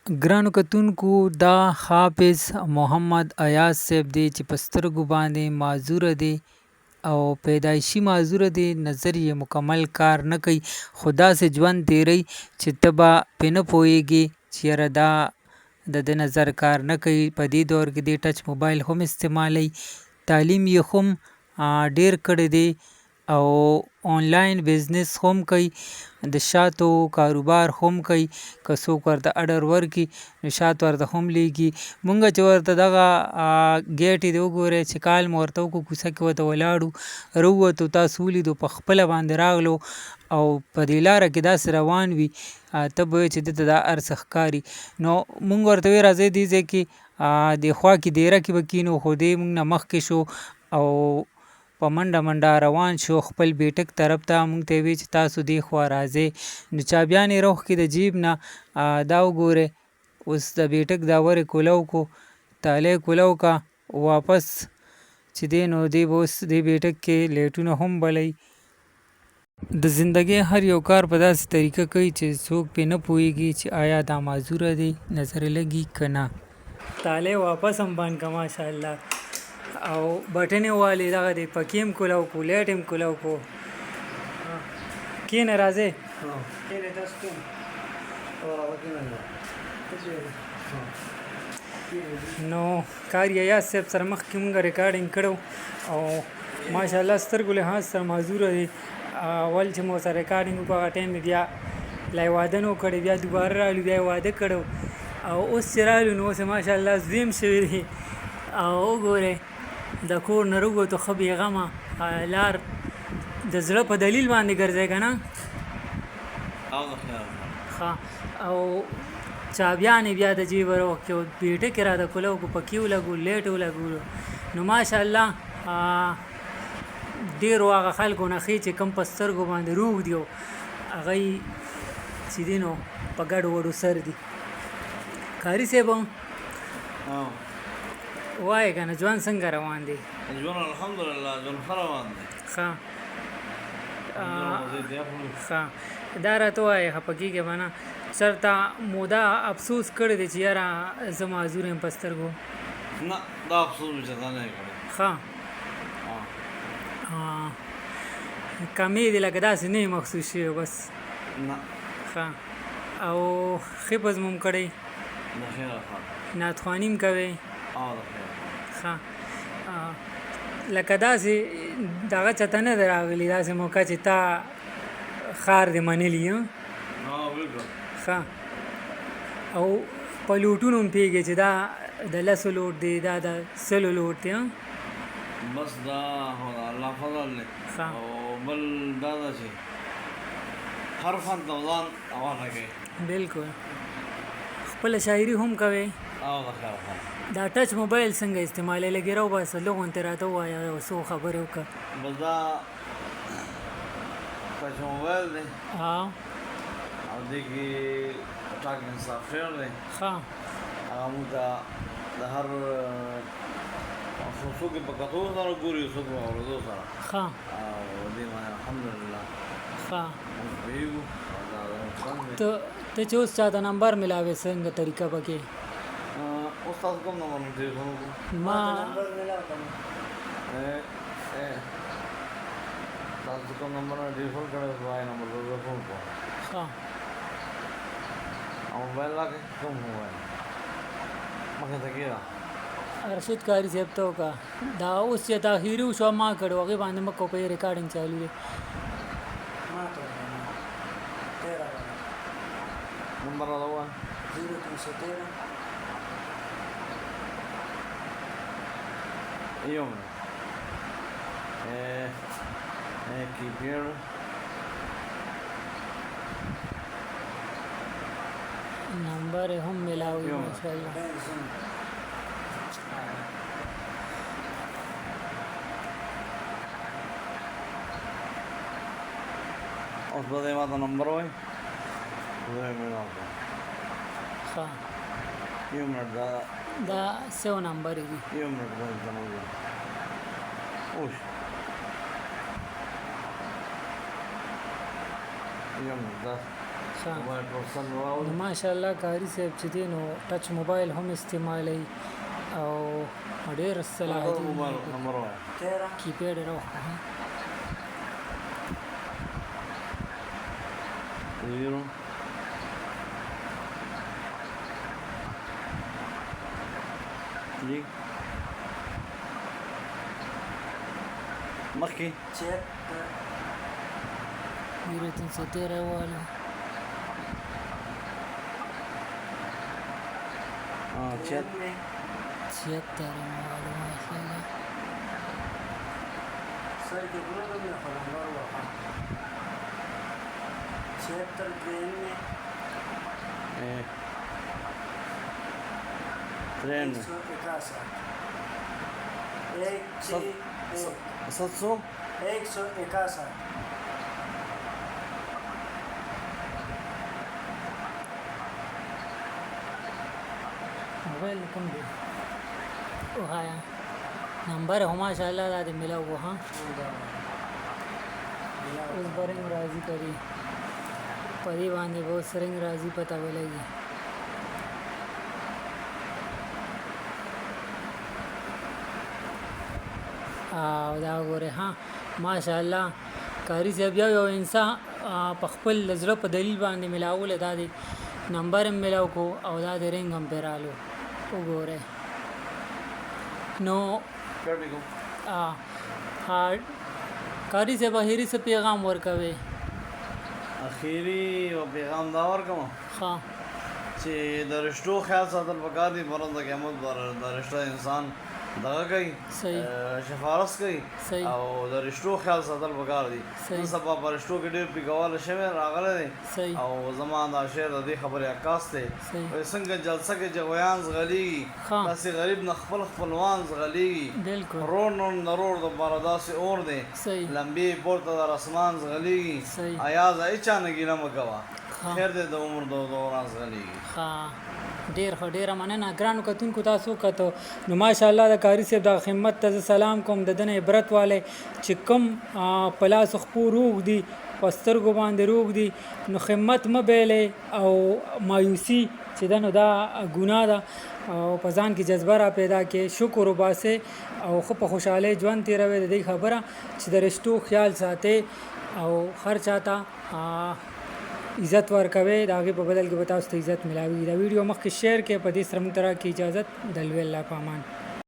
ګرانو کتونکو دا حافظ محمد ایاز صاحب دی چې په سترګو باندې معذوره دی او پیدایشي معذوره دی، نظر یې مکمل کار نه کوي، خو داسې ژوند تیری چې ته به پرې نه پوهېږې چې یاره دا د ده نظر کار نه کوي. په دې دور کې دی ټچ موبایل هم استعمالوي، تعلیم یې هم ډیر کړی دی او آنلاین بزنس هم کوي، د شاتو کاروبار هم کوي. که څوک ورته اډر ورکړي نو شات ورته هم لیږي. مونږ چې ورته دغه ګیټې دی وګورئ چې کال مو ورته وکړو، کوڅه کې ورته ولاړو، راووتو، تاسو ولیدو، په خپله باندې راغلو او په دې لاره کې داسې روان وي ته به وایې چې دته دا هر څه ښکاري. نو مونږ ورته وایو راځئ دې ځای کې دې خوا کې دیره کې به کینو، خو دی مونږ نه مخکې شو او په منډه روان شو خپل بیټک طرف ته. مونږ ته یې وی چې تاسو دې خوا راځئ، نو چابیان یې راوښکې د جیب نه، دا وګورئ اوس د بیټک دا ور یې کولو کو، تالی یې کولو کا، واپس چې دی نو دی به اوس دې بیټک کې لیټونه هم بلوي. د زندګۍ هر یو کار په داسې طریقه کوي چې څوک پرې نه پوهېږي چې آیا دا معذوره دی، نظر یې لګي که نه. تالی واپس هم بند که ماشاءالله او بټن یې والې دغه دی، پکې هم کولو کو، لیټ هم کولو کو. کښېنه راځئ نو کار ایاز صاحب سره مخکې مونږ ریکارډینګ کړو او ماشاءالله سترګو لحاظ سره معذوره دی. اول چې مو سره ریکارډینګ وکړو هغه ټایم بیا لا یې واده نه و کړی، بیا دوباره رالو بیا یې واده کړو او اوس چې رالو نو اوس یې ماشاءالله زوی هم شوی دی او وګورئ د کور نه راووتو ښه بېغمه، لار د زړه په دلیل باندې ګرځئ که نه ښه. او چابیانې بیا د جیبه راوښکې او بیټک یې راته کولو کو، پکې ولګولو، لیټ یې ولګولو. نو ماشاءالله ډېرو هغه خلکو نه ښې چې کوم په سترګو باندې روغ دي او هغه یې چې دي نو په ګډو وډو سر دي. کاري صاحب وایې که نه ژوند څنګه روان دی؟ ژوند الحمدلله ژوند ښه روان دی. ښه ښه دا راته ووایې خفه کېږې به نه، چېرته مو دا افسوس کړی دی چې یاره زه معذور یم په سترګو؟ نه دا افسوس مې چېرته نه دی کړی. ښه کمې دي لکه داسې نه یې محسوس شوی بس؟ نه. ښه او حفظ مو هم کړی؟ د خیره ښه. نعتخواني هم کوئ؟ د خیره. ښه لکه داسې دغه چاته نه دی راغلی داسې موقع چې تا ښار دې منلي؟ بالکل. ښه او په لوټونو هم پوهېږې چې دا د 10 لوټ دی، دا د 100 لوټ دی؟ بس دا خو د الله فضل دی. او بل دا ده چې هر فن ته ځان حواله کوي. بلکل. خپله شاعري هم کوئ؟ د خیره ښه. دا ټچ موبایل څنګه استعمالوئ؟ لږ یې راوباسه، لږ غونتې راته ووایه، یو څو خبرې وکړه. بس دا ټچ موبایل دی او دې کې ټاکنګ سافټویر دی. ښه هغه موږ ته د هر څوک یې په کتو سره ګوري، څوک په اورېدو سره. ښه او دې باندې الحمدلله ښه. موږ پوهېږو دا نقصان دی. ته چې اوس چاته نمبر میلاوې څنګه طریقه پکې؟ اوس تاسو کوم نمبر مو ټلیفون وکړو؟ ما تاسو کوم نمبر نه ټلیفون کړی اوس وایي نمبر ته زه فون کوم. ښه او موبایل راکړئ. کوم موبایل مخې ته کېږده؟ رشید کاري صاحب ته وکړه. دا اوس چې تاخیري وشوه ما کړو، هغې باندې مه کوه، په یې ریکارډینګ چالو دی. نمبر راته ووایه. 0313 یو منټ کیپیر نمبر یې هم میلاوي ماشاءالله. اوس به دې ما ته نمبر وایي، زه یې میلاو کړم. ښه یو منټ دا 100 نمبر دی. یو منټ دا زموږ اوش یو منټ دا موبایل ټول سم راوړي. ماشاءالله قاری صاحب چې دی نو ټچ موبایل هم استعمالوي او ډېر صلاحیت موبایل نمبر وایه. کیپیډ یې راوخته 0 لیک مخکې 0313 والا 76 والا ماشاءالله सर के बोलो तो मैं फलंगर हुआ 76 ट्रेन में 161 मोबाइल कम दे ओ हाँ नंबर हो माशाल्लाह दादी मिला वो हाँ उस बरंग राजी करी परी बांधे बहुत सरंग राजी पता बोलेगी دا وګوره ها ماشاءالله کاری صاحب یو انسان په خپل لزړه په دلیل باندې ملاول دا دی نمبر هم ملاو کو او دا د رنګ هم پیرالو وګوره نو کاری صاحب اخیری څه پیغام ورکوي اخیری او پیغام دا ورکوم ها چې د رشتو خیال ساتل پکار دي پرون د قیامت بار د رشتہ انسان دغه کوي شفارس کوي او د رشتو خیال ساتل پکار دي نن سبا پر رشتو کې ډېر پیګواله شوی راغلی دی او زما دا شعر د دې خبرې عکاس دی وایي څنګه جلسه کې جویان زغلیږي داسې غریب نه خپل خپلوان زغلیږي رور نور نرور دپاره داسې اور دی لمبې پورته در اسمان زغلیږي ایاز هیچا نه ګیله مه کوه خیر دی د عمر د دوران زغلیږي ډېره مننه ګرانو کتونکو تاسو کتو نو ماشاءالله د کاری صاحب د خدمت ته سلام کوم د دنه عبرت والے چې کم په لاس خپو روغ دي په سترګو باندې روغ دي نو خدمت مه بیلې او مایوسي چې ده نو دا ګناه ده او په ځان کې جذبه را پیدا کې شکر وباسئ او ښه په خوشحالۍ ژوند تېروئ د دې خبره چې د رشتو خیال ساتئ او هر چاته عزت ورکوي د هغې په بدل کې به تاسو ته عزت ملاوي دا ویډیو مخکې شیر کې په دې سره موږ ته راکړي اجازت د لوی الله په امان